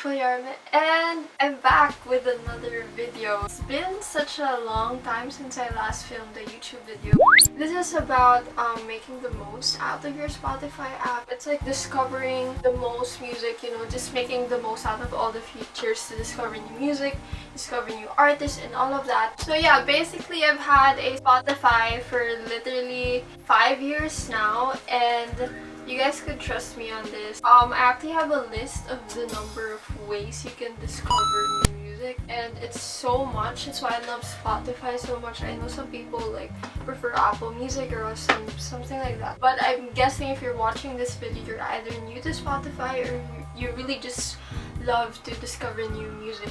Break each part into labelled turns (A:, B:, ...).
A: Fallarme, and I'm back with another video. It's been such a long time since I last filmed a YouTube video. This is about making the most out of your Spotify app. It's like discovering the most music, you know, just making the most out of all the features to discover new music, discover new artists, and all of that. So yeah, basically I've had a Spotify for literally 5 years now, and you guys could trust me on this. I actually have a list of the number of ways you can discover new music, and it's so much. That's why I love Spotify so much. I know some people like prefer Apple Music or something like that. But I'm guessing if you're watching this video, you're either new to Spotify or you really just love to discover new music.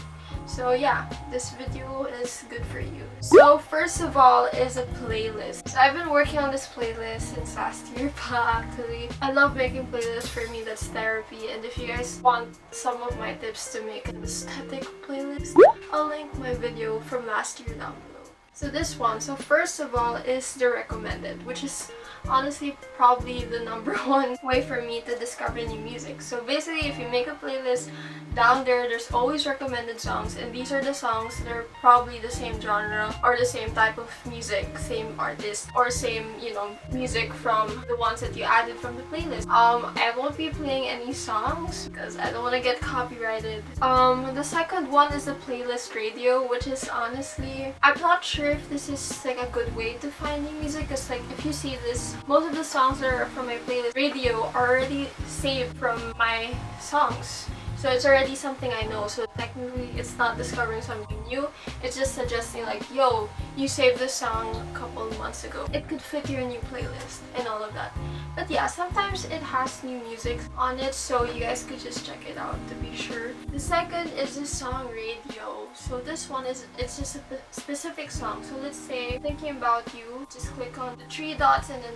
A: So yeah, this video is good for you. So first of all is a playlist. So I've been working on this playlist since last year, but actually I love making playlists. For me, that's therapy. And if you guys want some of my tips to make an aesthetic playlist, I'll link my video from last year down below. So this one, so first of all is the recommended, which is honestly probably the number one way for me to discover new music. So basically, if you make a playlist, down there's always recommended songs, and these are the songs that are probably the same genre or the same type of music, same artist, or same, you know, music from the ones that you added from the playlist. I won't be playing any songs because I don't want to get copyrighted. The second one is the playlist radio, which is honestly, I'm not sure if this is like a good way to find new music, because like if you see this, most of the songs that are from my playlist radio are already saved from my songs. So it's already something I know, so technically it's not discovering something new, it's just suggesting like, yo, you saved this song a couple months ago. It could fit your new playlist and all of that. But yeah, sometimes it has new music on it, so you guys could just check it out to be sure. The second is the song radio. So this one is, it's just a specific song. So let's say Thinking About You, just click on the three dots and then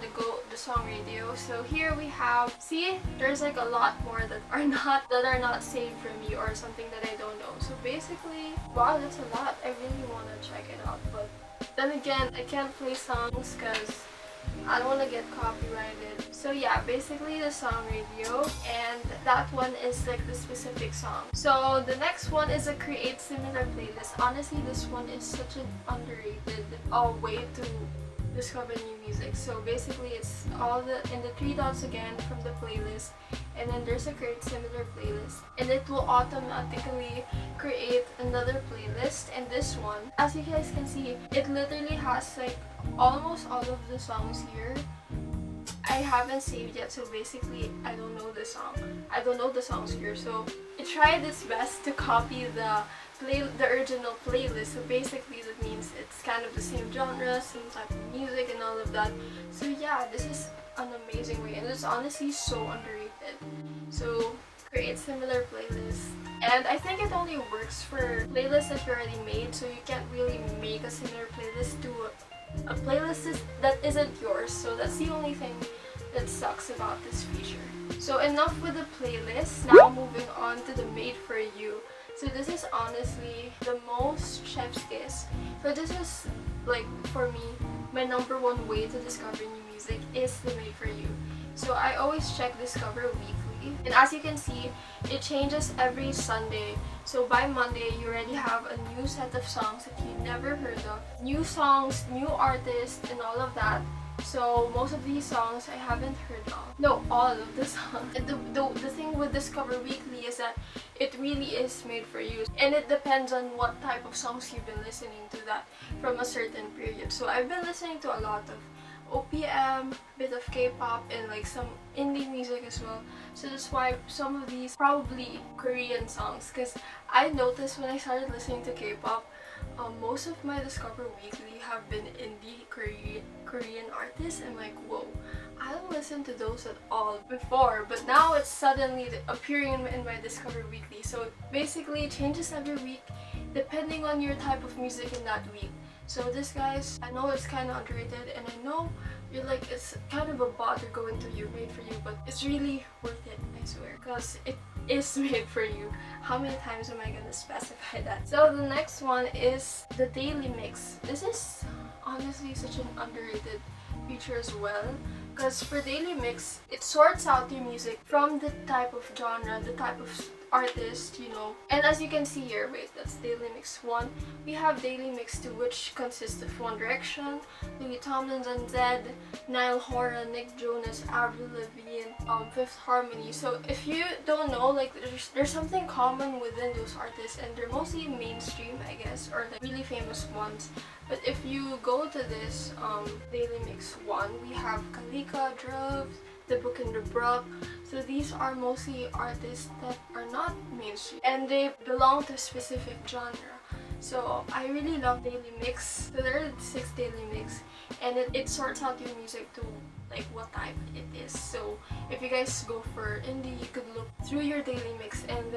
A: the song radio. So here we have, see, there's like a lot more that are not saved for me or something that I don't know. So basically, wow, that's a lot. I really want to check it out, but then again, I can't play songs because I don't want to get copyrighted. So yeah, basically the song radio, and that one is like the specific song. So the next one is a create similar playlist. Honestly, this one is such an underrated way to discover new music. So basically it's all in the three dots again from the playlist, and then there's a create similar playlist, and it will automatically create another playlist. And this one, as you guys can see, it literally has like almost all of the songs here I haven't saved yet. So basically I don't know the song, I don't know the songs here, so it tried its best to copy the original playlist. So basically that means it's kind of the same genre, same type of music and all of that. So yeah, this is an amazing way, and it's honestly so underrated. So create similar playlists, and I think it only works for playlists that you already made, so you can't really make a similar playlist to a playlist that isn't yours. So that's the only thing that sucks about this feature. So enough with the playlist, now moving on to the made for you. So this is honestly the most chef's kiss. So this is like, for me, my number one way to discover new music is the made for you. So I always check Discover weekly, and as you can see, it changes every Sunday. So by Monday, you already have a new set of songs that you never heard of. New songs, new artists, and all of that. So most of these songs I haven't heard of. No, all of the songs. And the thing with Discover Weekly is that it really is made for you. And it depends on what type of songs you've been listening to that from a certain period. So I've been listening to a lot of OPM, bit of K-pop, and like some indie music as well. So that's why some of these probably Korean songs, because I noticed when I started listening to K-pop, most of my Discover Weekly have been indie Korean artists. I'm like, whoa, I don't listen to those at all before, but now it's suddenly appearing in my Discover Weekly. So basically it changes every week depending on your type of music in that week. So this, guys, I know it's kind of underrated, and I know you're like, it's kind of a bother going to your made for you, but it's really worth it, I swear, because it is made for you. How many times am I gonna specify that? So the next one is the daily mix. This is honestly such an underrated feature as well, because for daily mix, it sorts out your music from the type of genre, the type of artists, you know. And as you can see here, wait, that's Daily Mix 1. We have Daily Mix 2, which consists of One Direction, Louis Tomlinson, Zed, Niall Horan, Nick Jonas, Avril Lavigne, Fifth Harmony. So if you don't know, like there's something common within those artists, and they're mostly mainstream, I guess, or like really famous ones. But if you go to this Daily Mix 1, we have Kalika, Drugs, The Book and the Brook. So these are mostly artists that are not mainstream and they belong to a specific genre. So I really love Daily Mix. So there are 6 Daily Mix, and it sorts out your music to like what type it is. So if you guys go for indie, you could look through your Daily Mix, and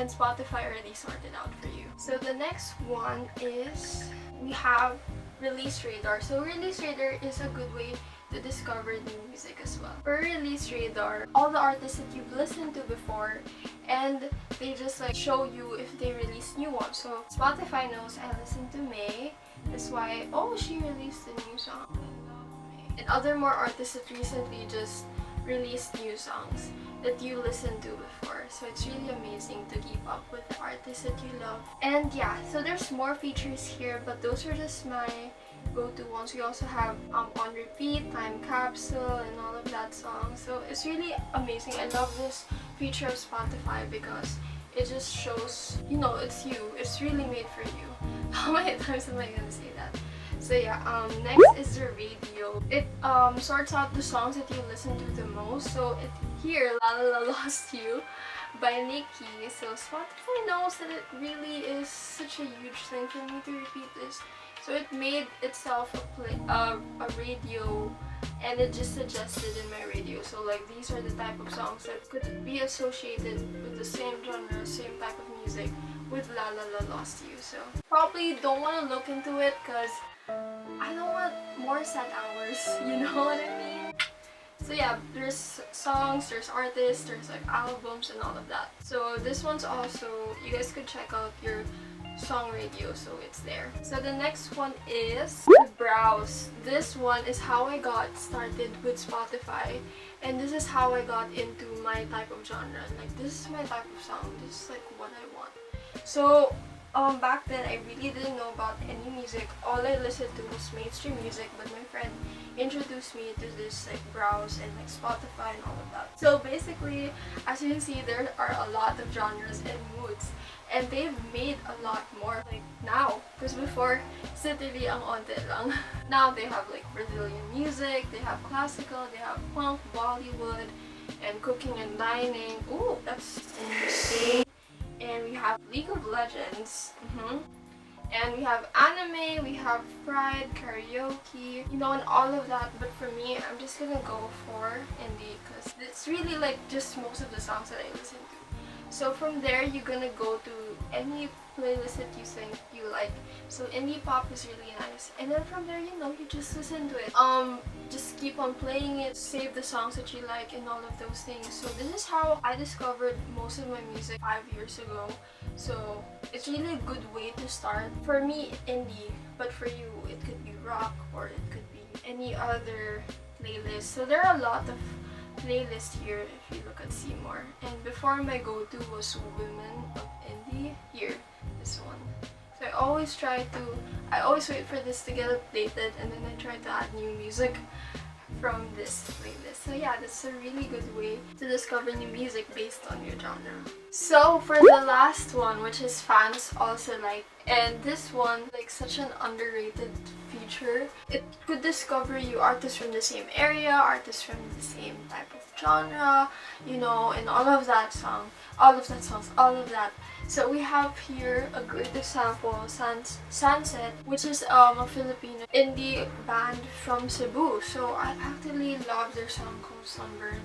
A: Spotify already sorted out for you. So the next one is we have Release Radar. So Release Radar is a good way to discover new music as well. For Release Radar, all the artists that you've listened to before, and they just like show you if they release new ones. So Spotify knows I listened to May. That's why, oh, she released a new song. I love May. And other more artists that recently just released new songs that you listened to before. So it's really amazing to keep up with the artists that you love. And yeah, so there's more features here, but those are just my go-to ones. We also have On Repeat, Time Capsule, and all of that song. So it's really amazing. I love this feature of Spotify because it just shows, you know, it's you. It's really made for you. How many times am I gonna say that? So yeah, next is the radio. It sorts out the songs that you listen to the most. So here, La La La Lost You by Nicki. So Spotify knows that it really is such a huge thing for me to repeat this. So it made itself a radio, and it just suggested in my radio. So like these are the type of songs that could be associated with the same genre, same type of music with La La La Lost You. So probably don't want to look into it because I don't want more sad hours, you know what I mean? So yeah, there's songs, there's artists, there's like albums and all of that. So this one's also, you guys could check out your song radio, so it's there. So the next one is the Browse. This one is how I got started with Spotify, and this is how I got into my type of genre. Like this is my type of song, this is like what I want. So back then I really didn't know about any music. All I listened to was mainstream music, but my friend introduced me to this like Browse and like Spotify and all of that. So basically, as you can see, there are a lot of genres and moods, and they've made a lot more like now, because before City ang onte lang. Now they have like Brazilian music, they have classical, they have punk, Bollywood, and cooking and dining. Ooh, that's interesting. And we have League of Legends, and we have anime, we have Pride, karaoke, you know, and all of that. But for me, I'm just gonna go for indie because it's really like just most of the songs that I listen to. So from there, you're gonna go to any playlist that you think you like. So indie pop is really nice, and then from there, you know, you just listen to it. Just keep on playing it, save the songs that you like, and all of those things. So this is how I discovered most of my music 5 years ago. So it's really a good way to start. For me, indie, but for you, it could be rock or it could be any other playlist. So there are a lot of playlist here if you look at Seymour. And before, my go-to was Women of Indie. Here, this one. So I always wait for this to get updated, and then I try to add new music from this playlist. So yeah, that's a really good way to discover new music based on your genre. So for the last one, which is fans also like, and this one, like such an underrated feature. It could discover you artists from the same area, artists from the same type of genre, you know, and all of that. So we have here a great example, Sunset, which is a Filipino indie band from Cebu. So I actually love their song called Sunburn.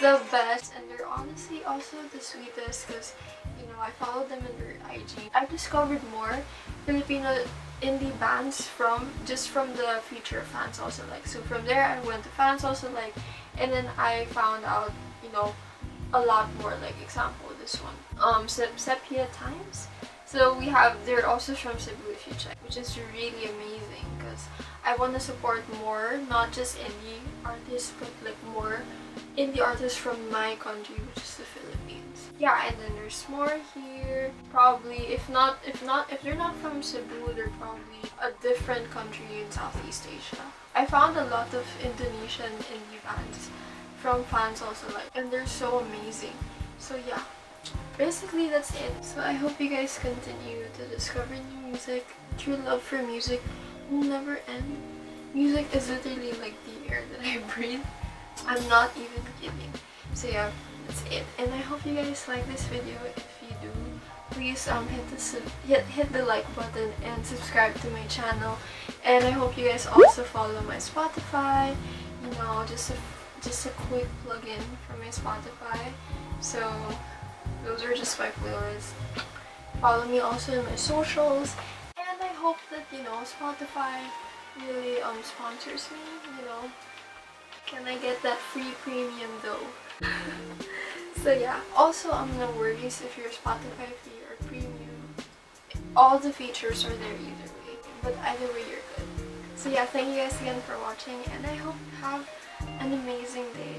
A: The best, and they're honestly also the sweetest because, you know, I follow them in their IG. I've discovered more Filipino indie bands from the feature Fans Also Like. So from there I went to Fans Also Like, and then I found out, you know, a lot more. Like example, this one, Sepia Times. So they're also from Cebu if you check, which is really amazing because I want to support more, not just indie artists, but like more indie artists from my country, which is the Philippines. yeah, and then there's more here. Probably if they're not from Cebu, they're probably a different country in Southeast Asia. I found a lot of Indonesian indie bands from fans also, like, and they're so amazing. So yeah, basically that's it. So I hope you guys continue to discover new music. True love for music will never end. Music is literally like the air that I breathe. I'm not even kidding. So yeah, that's it. And I hope you guys like this video. If you do, please hit the like button and subscribe to my channel. And I hope you guys also follow my Spotify. You know, just a quick plug-in for my Spotify. So those are just my playlists. Follow me also in my socials. And I hope that, you know, Spotify really sponsors me, you know. Can I get that free premium though? So yeah, also no worries if you're Spotify free or premium. All the features are there either way, but either way you're good. So yeah, thank you guys again for watching, and I hope you have an amazing day.